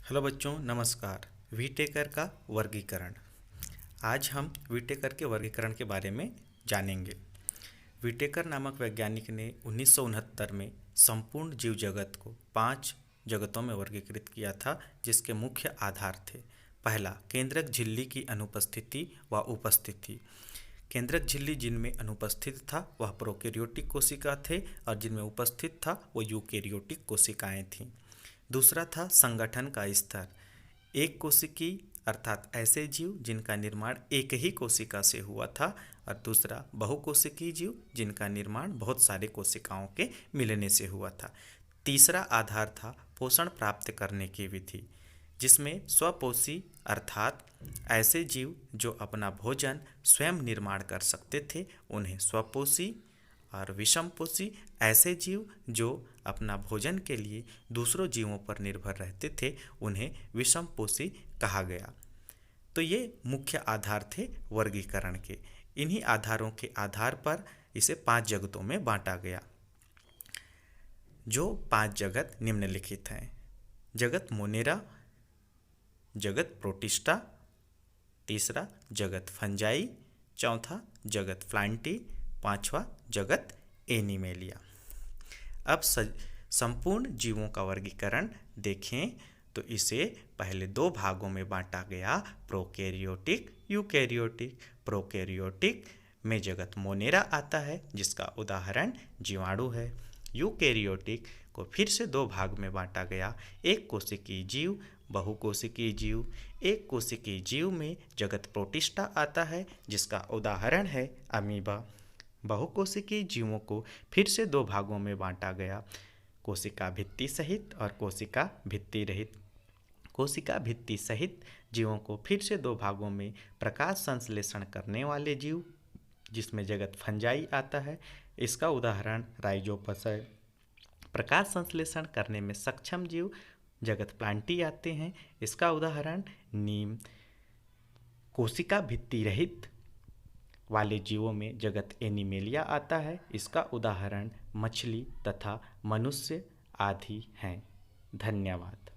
Hello बच्चों, नमस्कार। व्हीटेकर का वर्गीकरण। आज हम व्हीटेकर के वर्गीकरण के बारे में जानेंगे। व्हीटेकर नामक वैज्ञानिक ने 1969 में संपूर्ण जीव जगत को 5 जगतों में वर्गीकृत किया था, जिसके मुख्य आधार थे। पहला, केंद्रक झिल्ली की अनुपस्थिति व उपस्थिति। केंद्रक झिल्ली जिनमें अनुपस्थित था वह प्रोकैरियोटिक कोशिका थे और जिनमें उपस्थित था वो यूकैरियोटिक कोशिकाएं थीं। दूसरा था संगठन का स्तर। एक कोशिकी अर्थात ऐसे जीव जिनका निर्माण एक ही कोशिका से हुआ था, और दूसरा बहुकोशिकीय जीव जिनका निर्माण बहुत सारे कोशिकाओं के मिलने से हुआ था। तीसरा आधार था पोषण प्राप्त करने की विधि, जिसमें स्वपोषी अर्थात ऐसे जीव जो अपना भोजन स्वयं निर्माण कर सकते थे उन्हें स्वपोषी, और विषमपोषी ऐसे जीव जो अपना भोजन के लिए दूसरों जीवों पर निर्भर रहते थे उन्हें विषमपोषी कहा गया। तो ये मुख्य आधार थे वर्गीकरण के। इन्हीं आधारों के आधार पर इसे 5 जगतों में बांटा गया, जो 5 जगत निम्नलिखित हैं। जगत मोनेरा, जगत प्रोटिस्टा, तीसरा जगत फंजाई, चौथा जगत प्लांटी, पांचवा जगत एनिमेलिया। अब संपूर्ण जीवों का वर्गीकरण देखें तो इसे पहले 2 भागों में बांटा गया, प्रोकैरियोटिक, यूकैरियोटिक। प्रोकैरियोटिक में जगत मोनेरा आता है, जिसका उदाहरण जीवाणु है। यूकैरियोटिक को फिर से 2 भाग में बांटा गया, एक कोशिकीय जीव, बहुकोशिकीय जीव। एक कोशिकीय जीव में जगत प्रोटिस्टा आता है, जिसका उदाहरण है अमीबा। बहुकोशिकीय जीवों को फिर से 2 भागों में बांटा गया, कोशिका भित्ति सहित और कोशिका भित्ति रहित। कोशिका भित्ति सहित जीवों को फिर से 2 भागों में प्रकाश संश्लेषण करने वाले जीव, जिसमें जगत फंजाई आता है, इसका उदाहरण राइजोपस है। प्रकाश संश्लेषण करने में सक्षम जीव जगत प्लांटी आते हैं, इसका उदाहरण नीम। कोशिका भित्ति रहित वाले जीवों में जगत एनिमेलिया आता है, इसका उदाहरण मछली तथा मनुष्य आदि हैं। धन्यवाद।